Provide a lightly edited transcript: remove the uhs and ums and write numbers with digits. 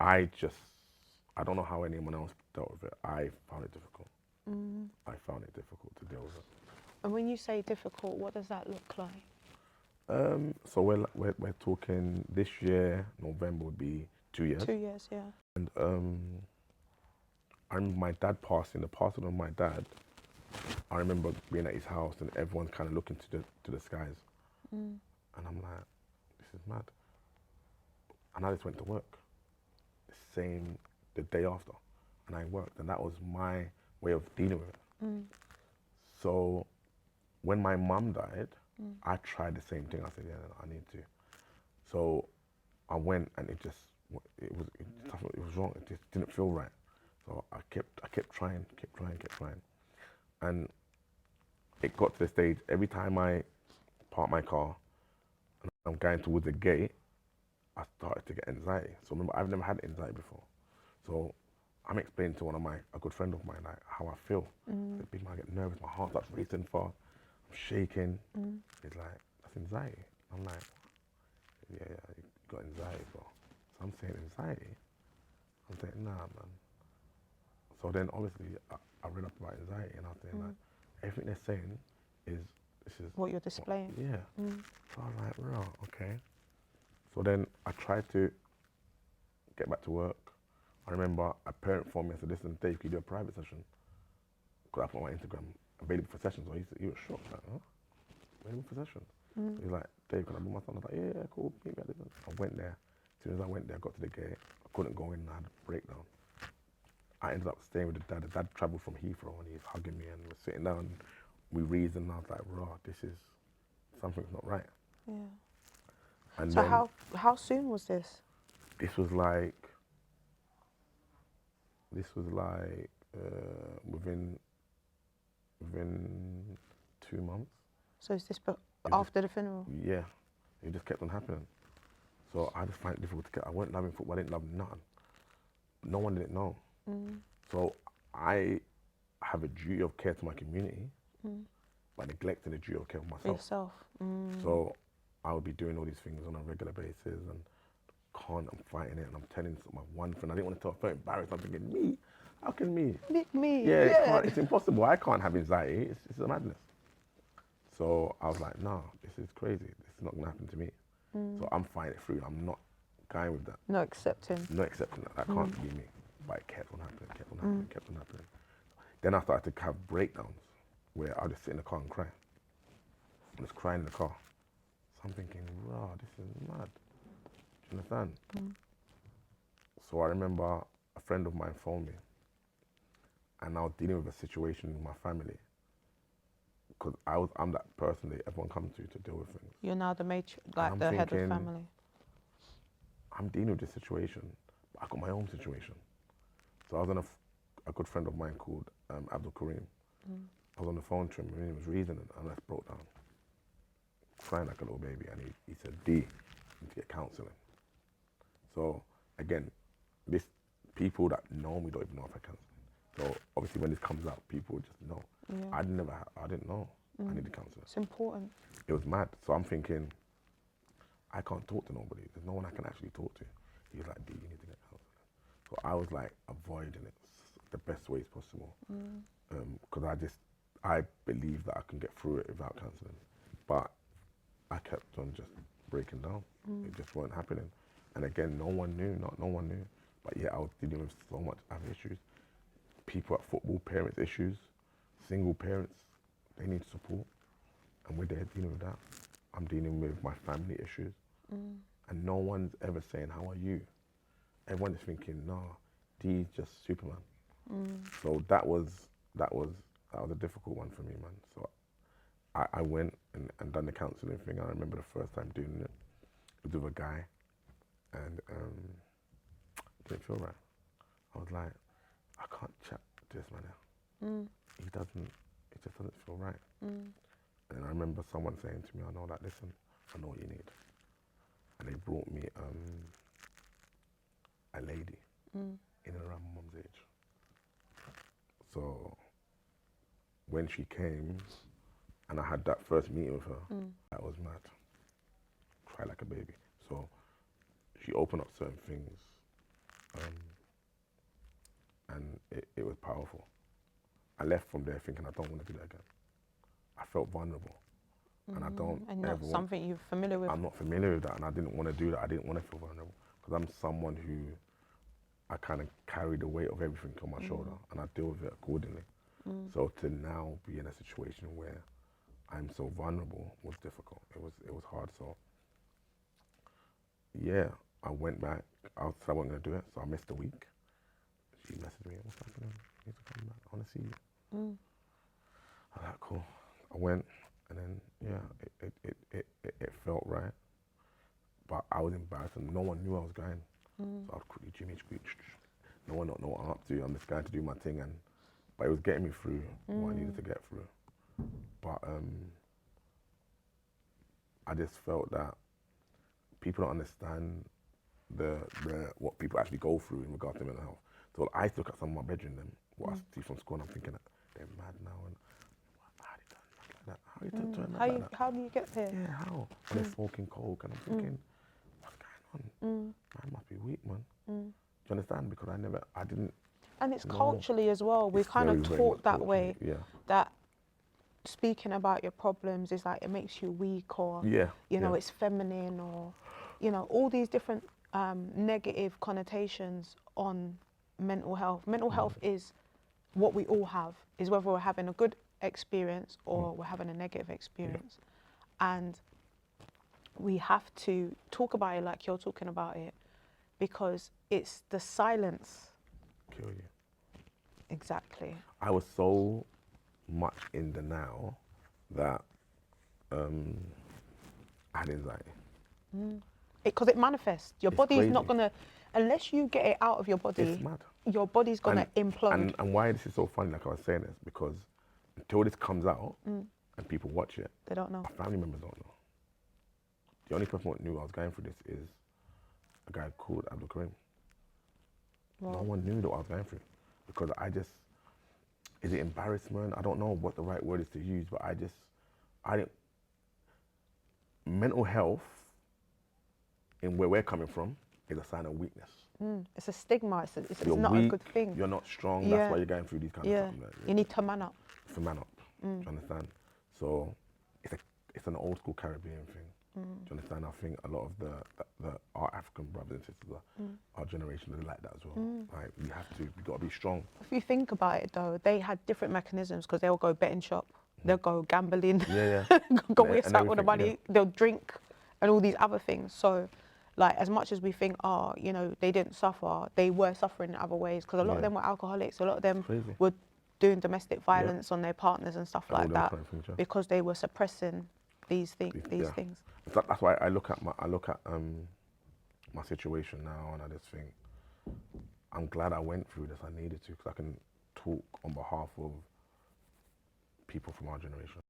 I don't know how anyone else dealt with it. I found it difficult. I found it difficult to deal with it. And when you say difficult, what does that look like? So we're talking this year, November would be 2 years. 2 years, yeah. And I remember my dad passing. The passing of my dad, I remember being at his house and everyone's kind of looking to the skies. And I'm like, this is mad. And I just went to work. The day after. And I worked. And that was my way of dealing with it. So when my mum died, I tried the same thing. I said, yeah, no, I need to. So I went and it was wrong. It just didn't feel right. So I kept trying. And it got to the stage, every time I park my car and I'm going towards the gate, I started to get anxiety. So remember, I've never had anxiety before. So I'm explaining to a good friend of mine, like how I feel. I said, big man, I get nervous, my heart starts racing fast, I'm shaking. He's like, that's anxiety. I'm like, yeah, you got anxiety, bro. So I'm saying anxiety? I'm saying, nah, man. So then obviously I read up about anxiety and I was saying like, everything they're saying this is what you're displaying. Yeah. So I was like, right, okay. So then I tried to get back to work. I remember a parent phoned me and said, listen, Dave, can you do a private session? Because I put on my Instagram, available for sessions. So he was shocked, like, huh? Available for sessions? So he's like, Dave, can I bring my son? I was like, yeah, cool, maybe I didn't. I went there. As soon as I went there, I got to the gate. I couldn't go in, I had a breakdown. I ended up staying with the dad. The dad travelled from Heathrow and he was hugging me and we're sitting down. We reasoned and I was like, raw, something's not right. Yeah. And so then how soon was this? This was like within 2 months. So is this after the funeral? Yeah, it just kept on happening. So I just find it difficult to get. I wasn't loving football. I didn't love nothing. No one didn't know. So I have a duty of care to my community, but neglecting the duty of care of myself. For yourself. So I would be doing all these things on a regular basis and I'm fighting it and I'm telling my one friend, I didn't want to tell her, I felt embarrassed. I'm thinking, me? How can me? Me? Yeah, it's impossible. I can't have anxiety. It's a madness. So I was like, no, this is crazy. This is not going to happen to me. So I'm fighting it through. I'm not going with that. Not accepting. Not accepting that. That can't be me. But it kept on happening, kept on happening. Then I started to have breakdowns where I just sit in the car and cry. I'm just crying in the car. So I'm thinking, wow, this is mad. Do you understand? So I remember a friend of mine phoned me and I was dealing with a situation with my family because I'm that person that everyone comes to deal with things. You're now the the head of family. I'm dealing with this situation, but I got my own situation. So I was on a good friend of mine called Abdul Kareem. I was on the phone to him and he was reasoning and I just broke down, crying like a little baby. And he said, D, you need to get counselling. So again, people that know me don't even know if I counselling. So obviously when this comes out, people just know. Yeah. I didn't know I needed counselling. It's important. It was mad. So I'm thinking, I can't talk to nobody. There's no one I can actually talk to. He was like, D, you need to get counselling. So I was like avoiding it the best ways possible. Because I believe that I can get through it without counselling. But I kept on just breaking down. It just wasn't happening. And again, no one knew. But yeah, I was dealing with so much other issues. People at football, parents issues, single parents, they need support. And we're there dealing with that. I'm dealing with my family issues. And no one's ever saying, how are you? Everyone's thinking, no, D's just Superman. So that was a difficult one for me, man. So I went and done the counselling thing. I remember the first time doing it. It was with a guy and it didn't feel right. I was like, I can't chat to this man now. It just doesn't feel right. And I remember someone saying to me, I know that, listen, I know what you need. And they brought me a lady in and around my mum's age. So when she came and I had that first meeting with her, that was mad. Cried like a baby. So she opened up certain things And it was powerful. I left from there thinking I don't want to do that again. I felt vulnerable. And I don't And ever not something you're familiar with. I'm not familiar with that, and I didn't want to do that. I didn't want to feel vulnerable because I'm someone who I kind of carry the weight of everything on my shoulder, and I deal with it accordingly. So to now be in a situation where I'm so vulnerable was difficult. It was hard. So yeah, I went back. I said I wasn't going to do it, so I missed a week. She messaged me, "What's happening? You need to come back. I want to see you." I was like, cool. I went, and then yeah, it felt right, but I was embarrassed, and no one knew I was going. So I'd quickly Jimmy squeak. No one don't know what I'm up to. I'm just going to do my thing, but it was getting me through what I needed to get through. But I just felt that people don't understand the what people actually go through in regard to mental health. So I used to look at some of my bedroom, them, what I see from school, and I'm thinking that they're mad now, and how you turn that like that? How do you get there? Yeah, how? And they're smoking coke, and I'm thinking, what's going on? Man must be weak, man. Do you understand? Because I didn't. And it's know. culturally as well. We're It's kind of very, very taught much that culturally, way. yeah. That speaking about your problems is like it makes you weak, or Yeah, you know, yeah. it's feminine, or you know, all these different negative connotations on mental health. Mental health is what we all have, is whether we're having a good experience or we're having a negative experience. And we have to talk about it like you're talking about it, because it's the silence. Kill you. Exactly. I was so much in the now that I had anxiety. Because it manifests. Your It's body's crazy. not gonna, unless you get it out of your body, It's mad. your body's gonna implode. And why this is so funny, like I was saying, is because until this comes out and people watch it, They don't know. my family members don't know. The only person who knew I was going through this is a guy called Abdul Karim. Wow. No one knew that I was going through, because is it embarrassment? I don't know what the right word is to use, but I didn't. Mental health, in where we're coming from, is a sign of weakness. It's a stigma. It's You're not weak, a good thing. You're not strong. Yeah. That's why you're going through these kind of stuff. Like, You need to man up. to man up. Do you understand? So it's an old school Caribbean thing. Do you understand? I think a lot of our African brothers and sisters, our generation, they like that as well. Like we got to be strong. If you think about it though, they had different mechanisms, because they'll go betting shop, they'll go gambling, Yeah. go And waste out all the everything, money, yeah. they'll drink and all these other things. So like, as much as we think, you know, they didn't suffer, they were suffering in other ways, because a lot of them were alcoholics, a lot of them Crazy. were doing domestic violence on their partners and stuff And all like them that, kind of things, yeah. because they were suppressing these things. That's why I look at my situation now, and I just think I'm glad I went through this. I needed to, because I can talk on behalf of people from our generation.